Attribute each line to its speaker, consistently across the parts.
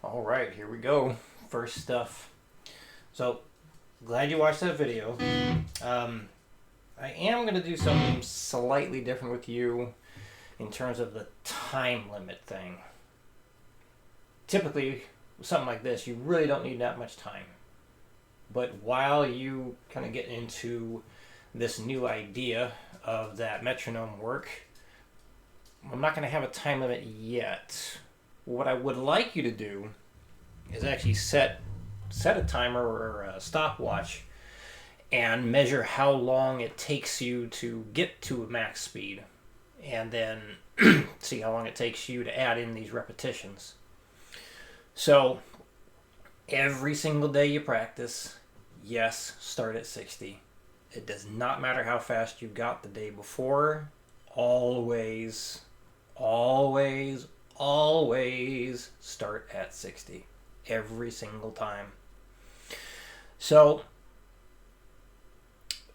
Speaker 1: All right, here we go. First stuff. So, glad you watched that video. Um, I am going to do something slightly different with you in terms of the time limit thing. Typically, with something like this, you really don't need that much time. But while you kind of get into this new idea of that metronome work, I'm not going to have a time limit yet. What I would like you to do is actually set a timer or a stopwatch and measure how long it takes you to get to a max speed, and then see how long it takes you to add in these repetitions. So every single day you practice, yes, start at 60. It does not matter how fast you got the day before. Always, always, always start at 60. Every single time. So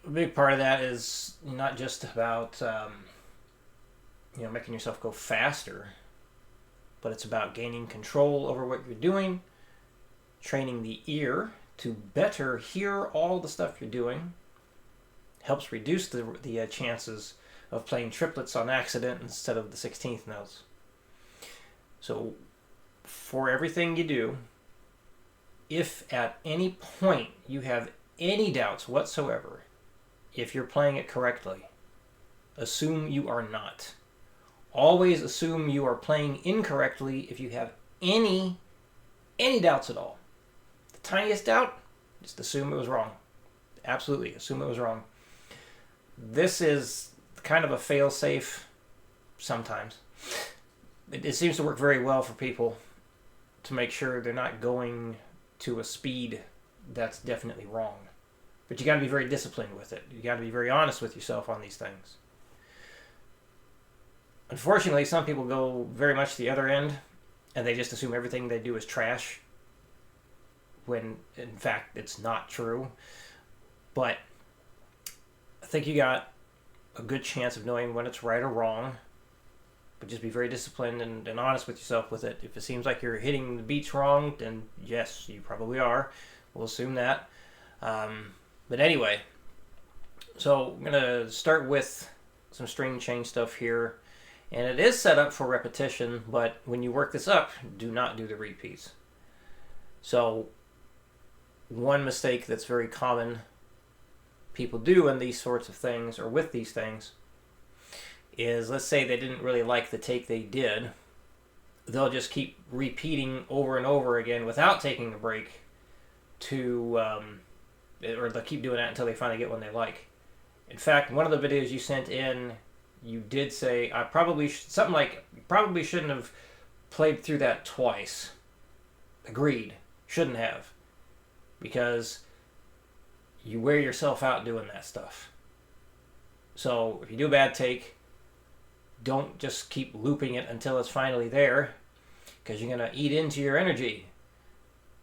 Speaker 1: a big part of that is not just about making yourself go faster, but it's about gaining control over what you're doing, training the ear to better hear all the stuff you're doing. Helps reduce the chances of playing triplets on accident instead of the 16th notes. So for everything you do, if at any point you have any doubts whatsoever, if you're playing it correctly, assume you are not. Always assume you are playing incorrectly if you have any doubts at all. The tiniest doubt, just assume it was wrong. Absolutely, assume it was wrong. This is kind of a fail-safe sometimes. It seems to work very well for people to make sure they're not going to a speed that's definitely wrong. But you got to be very disciplined with it. You got to be very honest with yourself on these things. Unfortunately, some people go very much the other end, and they just assume everything they do is trash, when in fact it's not true. But I think you got a good chance of knowing when it's right or wrong. But just be very disciplined and honest with yourself with it. If it seems like you're hitting the beats wrong, then yes, you probably are. We'll assume that. But anyway, so I'm going to start with some string change stuff here. And it is set up for repetition, but when you work this up, do not do the repeats. So one mistake that's very common people do in these sorts of things, or with these things, is, let's say they didn't really like the take they did, they'll just keep repeating over and over again without taking a break or they'll keep doing that until they finally get one they like. In fact, one of the videos you sent in, you did say, something like, you probably shouldn't have played through that twice. Agreed. Shouldn't have. Because you wear yourself out doing that stuff. So if you do a bad take, don't just keep looping it until it's finally there, because you're going to eat into your energy.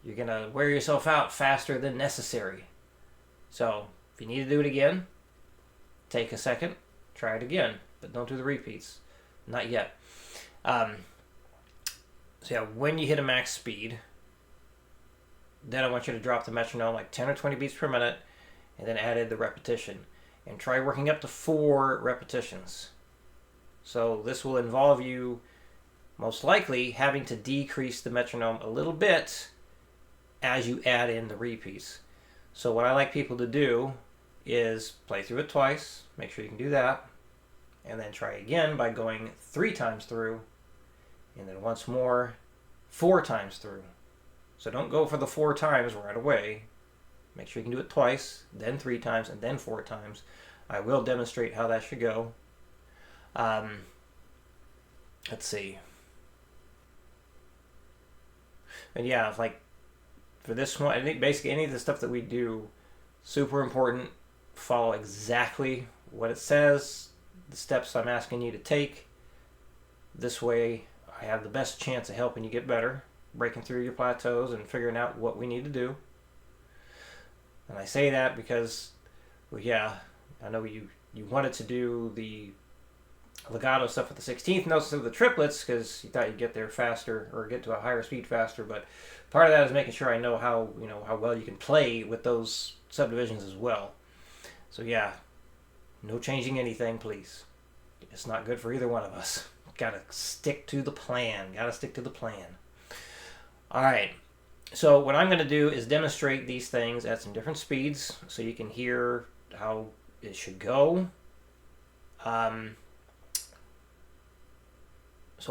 Speaker 1: You're going to wear yourself out faster than necessary. So if you need to do it again, take a second, try it again, but don't do the repeats. Not yet. So yeah, when you hit a max speed, then I want you to drop the metronome like 10 or 20 beats per minute, and then add in the repetition. And try working up to 4 repetitions. So this will involve you, most likely, having to decrease the metronome a little bit as you add in the repeats. So what I like people to do is play through it twice, make sure you can do that, and then try again by going 3 times through, and then once more 4 times through. So don't go for the 4 times right away. Make sure you can do it twice, then 3 times, and then 4 times. I will demonstrate how that should go. Let's see. And yeah, like for this one, I think basically any of the stuff that we do, super important. Follow exactly what it says, the steps I'm asking you to take. This way, I have the best chance of helping you get better, breaking through your plateaus and figuring out what we need to do. And I say that because, well, yeah, I know you wanted to do the legato stuff with the 16th notes of the triplets because you thought you'd get there faster or get to a higher speed faster. But part of that is making sure I know how well you can play with those subdivisions as well. So yeah, no changing anything, please. It's not good for either one of us. Gotta stick to the plan. All right. So what I'm going to do is demonstrate these things at some different speeds so you can hear how it should go. So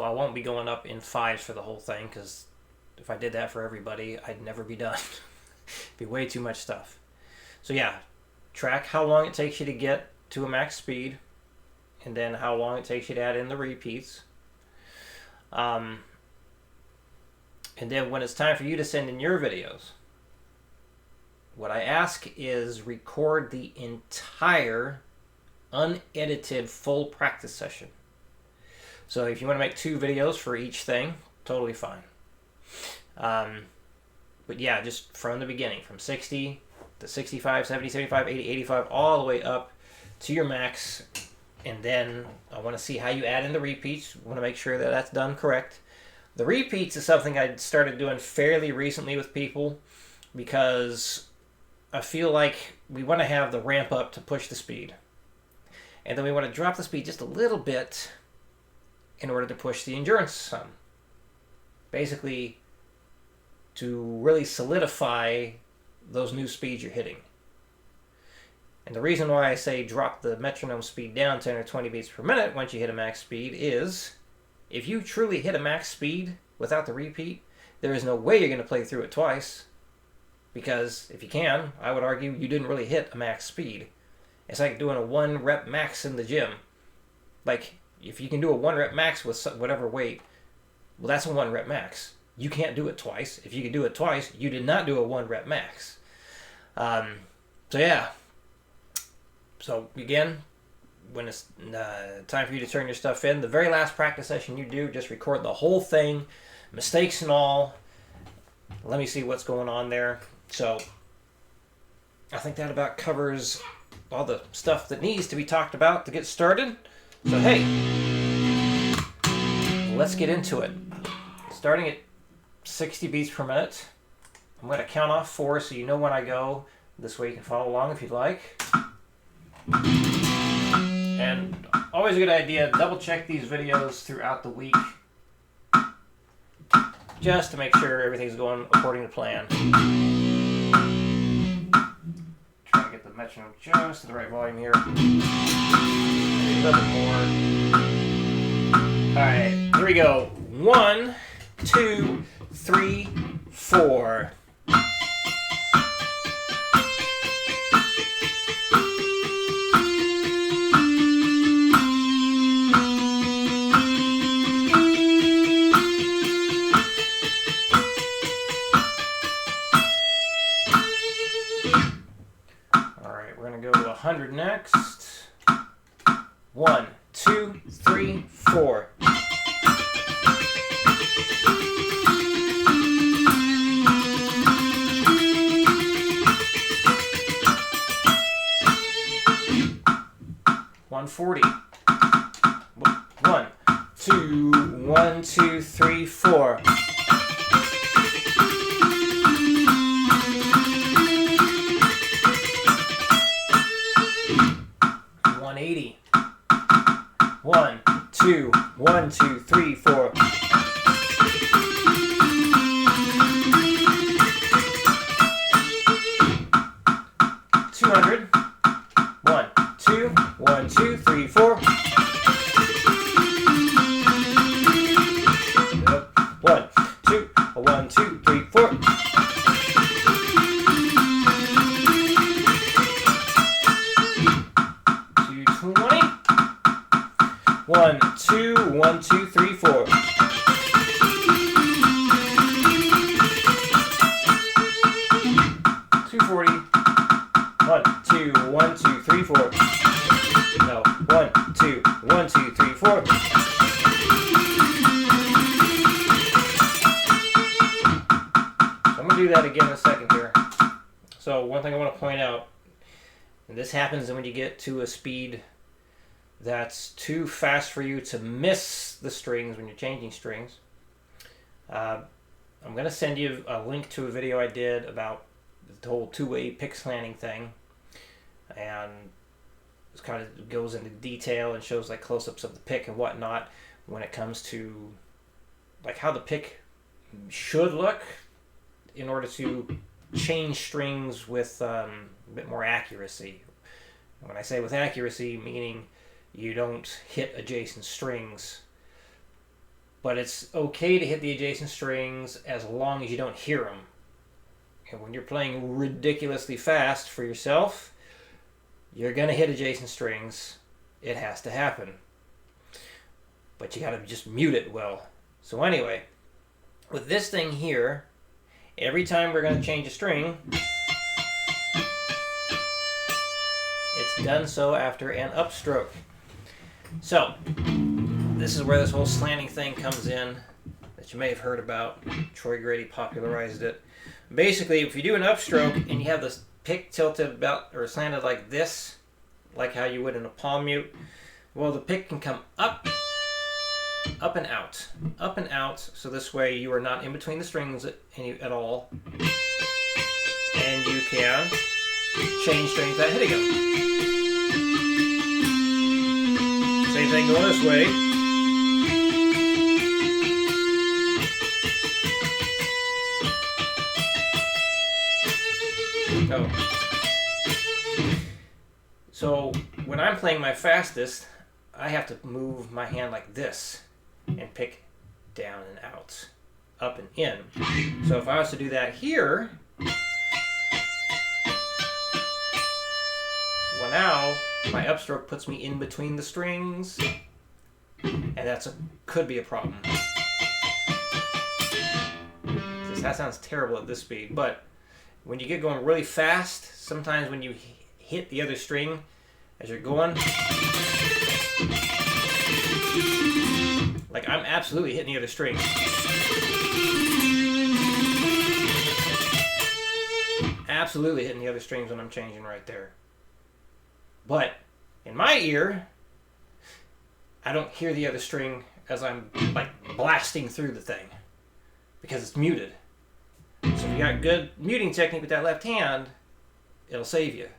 Speaker 1: I won't be going up in 5s for the whole thing because if I did that for everybody, I'd never be done. It'd be way too much stuff. So yeah, track how long it takes you to get to a max speed and then how long it takes you to add in the repeats. And then when it's time for you to send in your videos, what I ask is record the entire unedited full practice session. So if you want to make 2 videos for each thing, totally fine. But yeah, just from the beginning, from 60 to 65, 70, 75, 80, 85, all the way up to your max. And then I want to see how you add in the repeats. I want to make sure that that's done correct. The repeats is something I started doing fairly recently with people because I feel like we want to have the ramp up to push the speed. And then we want to drop the speed just a little bit in order to push the endurance some. Basically, to really solidify those new speeds you're hitting. And the reason why I say drop the metronome speed down 10 or 20 beats per minute once you hit a max speed is if you truly hit a max speed without the repeat, there is no way you're going to play through it twice. Because if you can, I would argue you didn't really hit a max speed. It's like doing a 1 rep max in the gym. Like, if you can do a 1 rep max with whatever weight, well, that's a 1 rep max. You can't do it twice. If you can do it twice, you did not do a 1 rep max. So yeah. So again, when it's time for you to turn your stuff in, the very last practice session you do, just record the whole thing, mistakes and all. Let me see what's going on there. So I think that about covers all the stuff that needs to be talked about to get started. So hey, let's get into it. Starting at 60 beats per minute. I'm going to count off 4 so you know when I go. This way you can follow along if you'd like. And always a good idea, double check these videos throughout the week just to make sure everything's going according to plan. Try to get the metronome just to the right volume here. Maybe a little bit more. Alright, here we go. 1, 2, 3, 4. Alright, we're going to go to 100 next. 1, 2, 3, 4. $140. 1, 2, 1, 2, 3, 4. $180. 1, 2, 1, 2, 3, 4. $200. 1, 2, 1, 2, 3, 4. 1, 2, 1, 2, 3, 4. 220. 1, 2, 1, 2, 3, 4. 240. 1, 2, 1, 2, 3, 4. No. 1, 2, 1, 2, 3, 4. So I'm going to do that again in a second here. So one thing I want to point out, and this happens when you get to a speed that's too fast for you to miss the strings when you're changing strings, I'm going to send you a link to a video I did about the whole two-way pick slanting thing, and it kind of goes into detail and shows like close-ups of the pick and whatnot when it comes to like how the pick should look in order to change strings with a bit more accuracy. When I say with accuracy, meaning you don't hit adjacent strings, but it's okay to hit the adjacent strings as long as you don't hear them. And when you're playing ridiculously fast for yourself, you're going to hit adjacent strings. It has to happen. But you got to just mute it well. So anyway, with this thing here, every time we're going to change a string, it's done so after an upstroke. So, this is where this whole slanting thing comes in that you may have heard about. Troy Grady popularized it. Basically, if you do an upstroke and you have the pick tilted about or slanted like this, like how you would in a palm mute, well, the pick can come up and out, so this way you are not in between the strings at all, and you can change strings without hitting them. Same thing going this way. So when I'm playing my fastest, I have to move my hand like this and pick down and out, up and in. So if I was to do that here, well, now my upstroke puts me in between the strings, and could be a problem. That sounds terrible at this speed, but when you get going really fast, sometimes when you hit the other string as you're going, like I'm absolutely hitting the other string. Absolutely hitting the other strings when I'm changing right there. But in my ear, I don't hear the other string as I'm like blasting through the thing because it's muted. So if you got good muting technique with that left hand, it'll save you.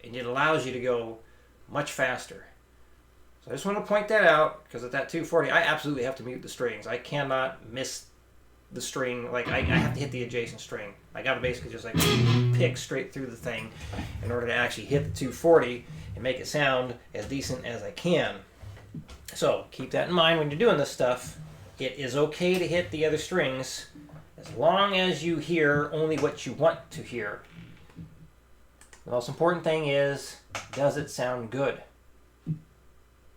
Speaker 1: And it allows you to go much faster. So I just want to point that out because at that 240, I absolutely have to mute the strings. I cannot miss the string. Like I have to hit the adjacent string. I got to basically just like pick straight through the thing in order to actually hit the 240 and make it sound as decent as I can. So keep that in mind when you're doing this stuff. It is okay to hit the other strings as long as you hear only what you want to hear. The most important thing is, does it sound good?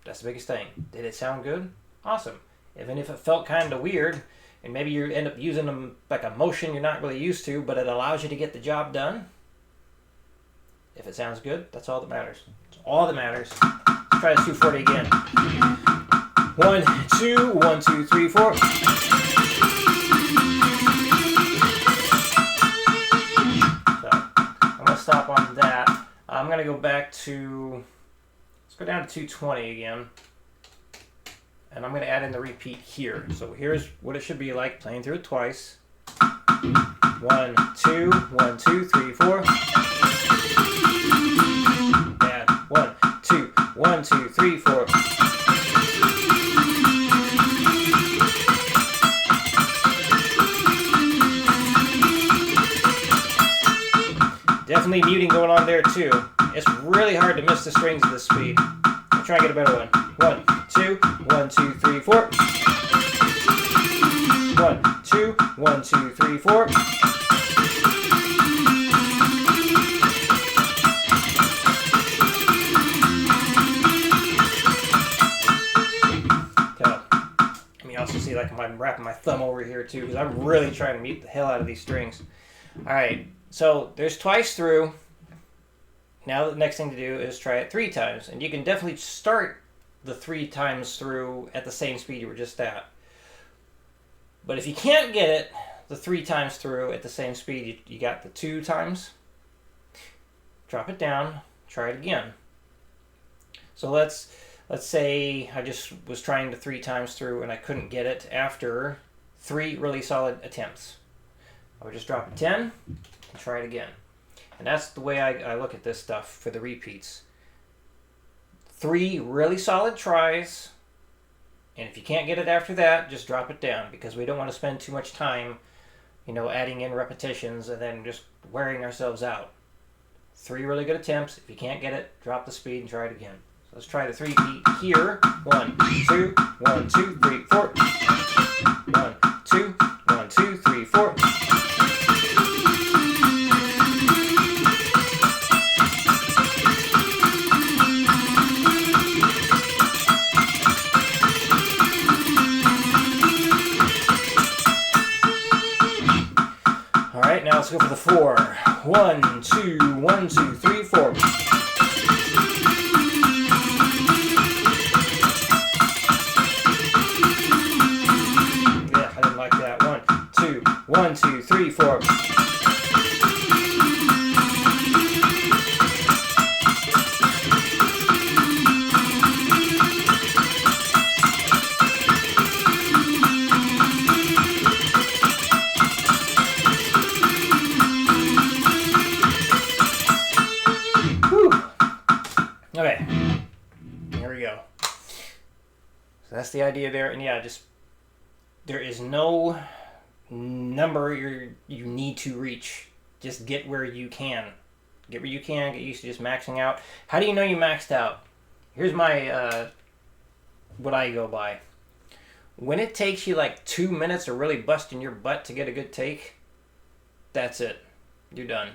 Speaker 1: That's the biggest thing. Did it sound good? Awesome. Even if it felt kind of weird, and maybe you end up using them like a motion you're not really used to, but it allows you to get the job done. If it sounds good, that's all that matters. It's all that matters. Let's try this 240 again. 1, 2, 1, 2, 3, 4. So I'm gonna stop on that. I'm gonna go back to. Let's go down to 220 again. And I'm going to add in the repeat here. So here's what it should be like playing through it twice. 1, 2, 1, 2, 3, 4. And 1, 2, 1, 2, 3, 4. Definitely muting going on there too. It's really hard to miss the strings at this speed. I'll try and get a better one. 1, 2, 1, 2, 3, 4. 1, 2, 1, 2, 3, 4. Let me also see like I'm wrapping my thumb over here too because I'm really trying to mute the hell out of these strings. Alright, so there's twice through. Now the next thing to do is try it 3 times. And you can definitely start the 3 times through at the same speed you were just at. But if you can't get it the 3 times through at the same speed you got the 2 times, drop it down, try it again. So let's let's say I just was trying to 3 times through and I couldn't get it after 3 really solid attempts. I would just drop a 10 and try it again. And that's the way I look at this stuff for the repeats. 3 really solid tries, and if you can't get it after that, just drop it down, because we don't want to spend too much time, adding in repetitions and then just wearing ourselves out. 3 really good attempts. If you can't get it, drop the speed and try it again. So let's try the 3-beat here. 1, 2, 1, 2, 3, 4. 1, 2, 1, 2, 3, 4. Alright, now let's go for the 4. 1, 2, 1, 2, 3, 4. Yeah, I didn't like that. 1, 2, 1, 2, 3, 4. Okay, here we go. So that's the idea there, and yeah, there is no number you need to reach. Just get where you can. Get where you can. Get used to just maxing out. How do you know you maxed out? Here's my what I go by. When it takes you like 2 minutes of really busting your butt to get a good take, that's it. You're done.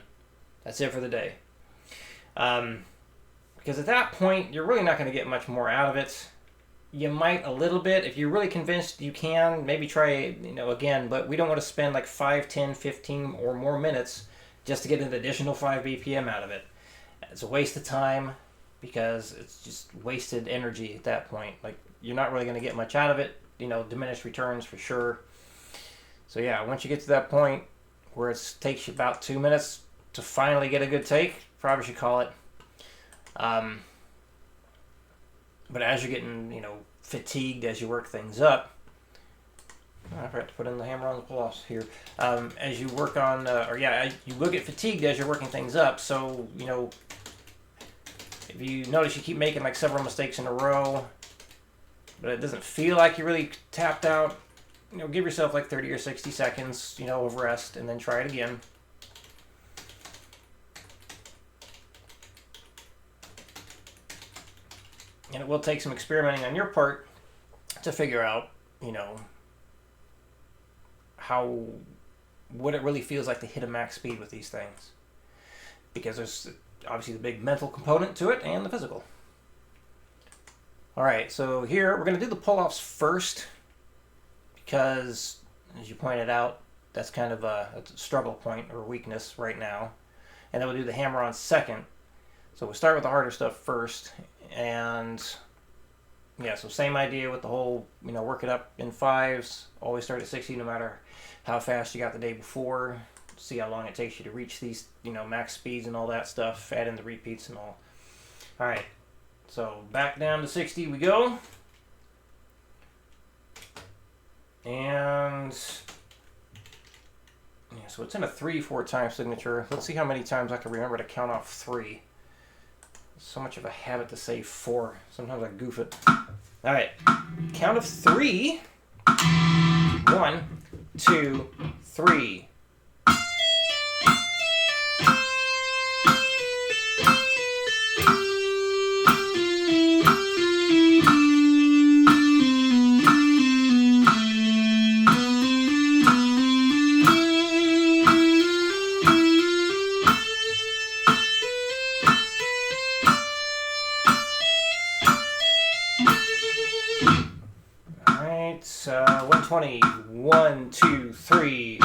Speaker 1: That's it for the day. Because at that point, you're really not going to get much more out of it. You might a little bit. If you're really convinced you can, maybe try it, again. But we don't want to spend like 5, 10, 15 or more minutes just to get an additional 5 BPM out of it. It's a waste of time, because it's just wasted energy at that point. Like, you're not really going to get much out of it. Diminished returns for sure. So yeah, once you get to that point where it takes you about 2 minutes to finally get a good take, probably should call it. But as you're getting, fatigued as you work things up, I forgot to put in the hammer on the plus here. As you work on, you will get fatigued as you're working things up. So, if you notice you keep making like several mistakes in a row, but it doesn't feel like you really tapped out, give yourself like 30 or 60 seconds, of rest, and then try it again. And it will take some experimenting on your part to figure out, what it really feels like to hit a max speed with these things. Because there's obviously the big mental component to it and the physical. Alright, so here we're going to do the pull-offs first, because, as you pointed out, that's kind of a struggle point or weakness right now. And then we'll do the hammer-on second. So we'll start with the harder stuff first. And yeah, so same idea with the whole, work it up in 5s. Always start at 60 no matter how fast you got the day before. See how long it takes you to reach these, max speeds and all that stuff. Add in the repeats and all. Alright, so back down to 60 we go. And yeah, so it's in a 3/4 time signature. Let's see how many times I can remember to count off 3. So much of a habit to say 4. Sometimes I goof it. Alright. Count of 3. 1, 2, 3. Alright, 120. 1, 2, 3.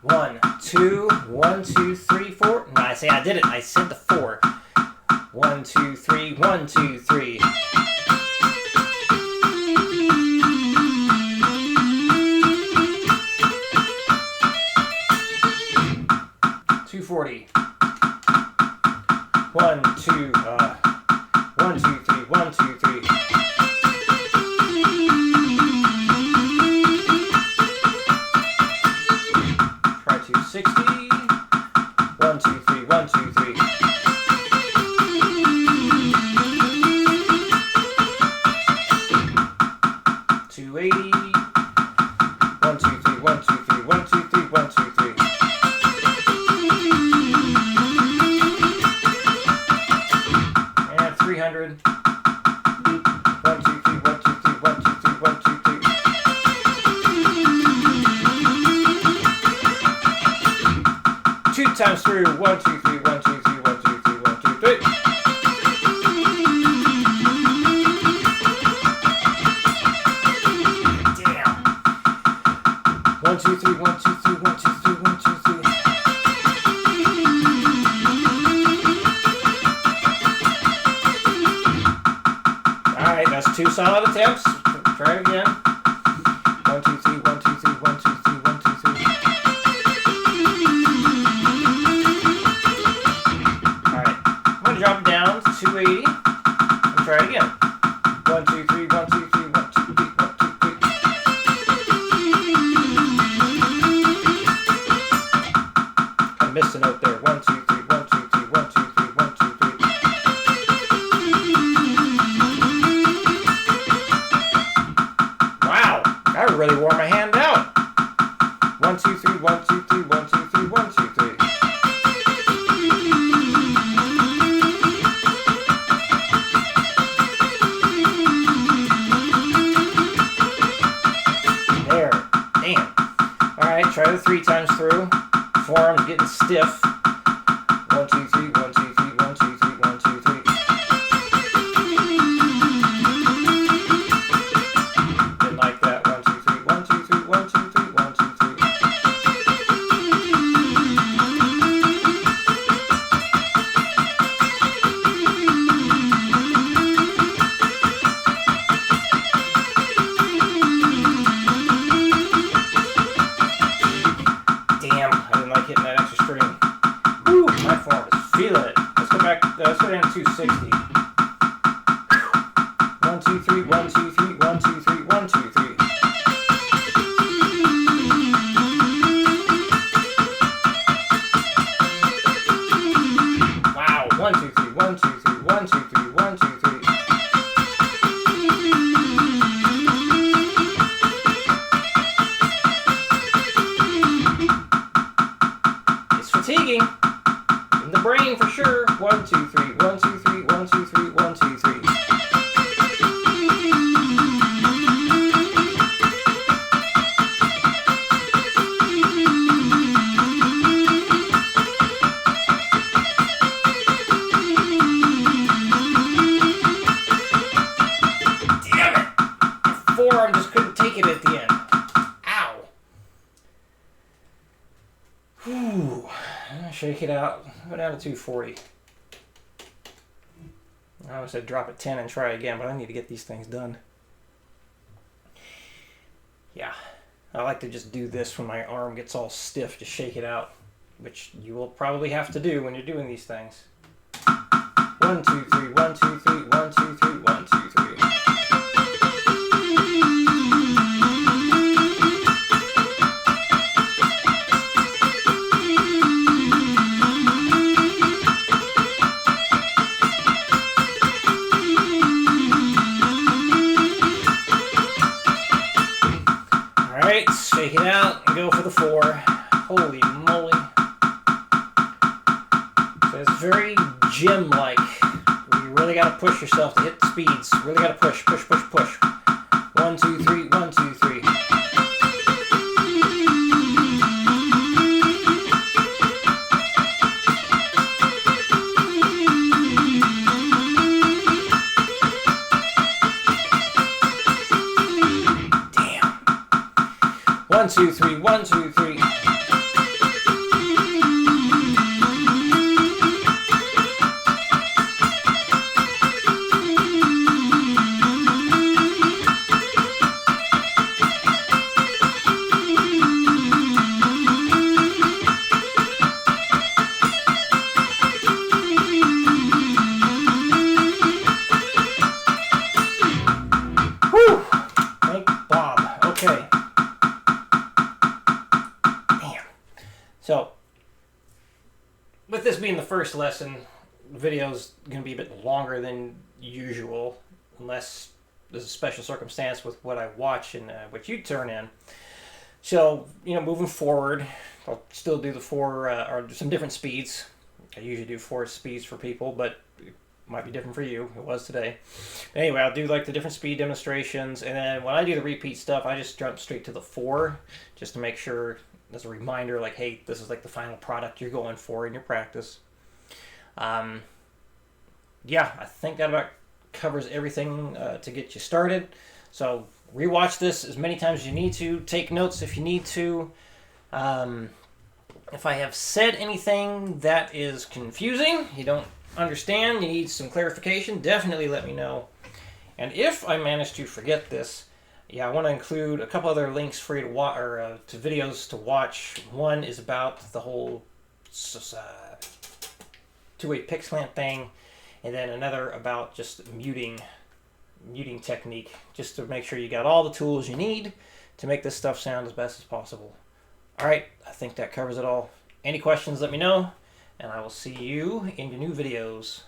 Speaker 1: One, two, 1, 2, 3, 4. No, I did it. I said the 4. 1, 2, 3, 1, 2, 3. 240. 1, 2, 1, 2, 3, 1, 2, 3. Try 260. 1, 2, 3, 1, 2, 3. 280. 1, 2, 3, 1, 2, 3, 1, 2, 3, 1, 2, 3. And 300. 1, 2, 3, 1, 2, 3, 1, 2, 3, 1, 2, 3. Two times through. 1, 2, 3, 1, 2, 3, 1, 2, 3, 1, 2, 3. Damn. 1, 2, 3, 1, 2, 3, 1, 2, 3, 1, 2, 3. Alright, that's 2 solid attempts. Try it again. 1, 2, 3, 1, 2, 3, 1, 2, 3, 1, 2, 3. Alright, I'm going to drop it down to 280 and try it again. 1, 2, 3, 1, 2, 3, 1, 2, 3, 1, 2, 3. I missed a note there. 1, 2, 3, 1, 2, 3, 1, 2, 3, 1, 2, 3. Wow, that really wore my hand out. 1, 2, 3, 1, 2, 3, 1, 2, 3, 1, 2, 3. There. Damn. Alright, try the 3 times through. Forearm's getting stiff. 1, 2, 3, 1, 2, 3, 1, 2, 3, 1, 2, 3. Didn't like that. 1, 2, 3, 1, 2, 3, 1, 2, 3, 1, 2, 3. Damn, I didn't like hitting that extra string. Woo, my form is feeling it. Let's go back. Let's go down to 260. 1, 2, 3, 1, 2, 3, 1, 2, 3, 1, 2, 3. Wow, 1, 2, 3, 1, 2, 3, 1, 2, 3, 1, 2, 3. It's fatiguing. In the brain for sure. 1, 2, 3, 1, 2, 3, 1, 2, 3, 1, 2, 3. Damn it! My forearm just couldn't take it at the end. Ow. Whew. Shake it out. Go down to 240. I always said drop at 10 and try again, but I need to get these things done. Yeah. I like to just do this when my arm gets all stiff, to shake it out, which you will probably have to do when you're doing these things. 1, 2, 3, 1, 2, 3, 1, 2, 3, 1, 2, 3. Alright, shake it out and go for the 4. Holy moly. So it's very gym-like. You really gotta push yourself to hit the speeds. Really gotta push, push, push, push. 1, 2, 3, 1, 2, 3. Damn. 1, 2, 3, 1, 2, 3. So, with this being the first lesson, the video's going to be a bit longer than usual, unless there's a special circumstance with what I watch and what you turn in. So, moving forward, I'll still do the four, or some different speeds. I usually do 4 speeds for people, but it might be different for you. It was today. Anyway, I'll do like the different speed demonstrations, and then when I do the repeat stuff, I just jump straight to the 4, just to make sure as a reminder, like, hey, this is like the final product you're going for in your practice. Yeah, I think that about covers everything to get you started. So rewatch this as many times as you need to. Take notes if you need to. If I have said anything that is confusing, you don't understand, you need some clarification, definitely let me know. And if I manage to forget this, I want to include a couple other links for you to watch, or to videos to watch. One is about the whole two-way pick slant thing, and then another about just muting technique, just to make sure you got all the tools you need to make this stuff sound as best as possible. All right, I think that covers it all. Any questions, let me know, and I will see you in your new videos.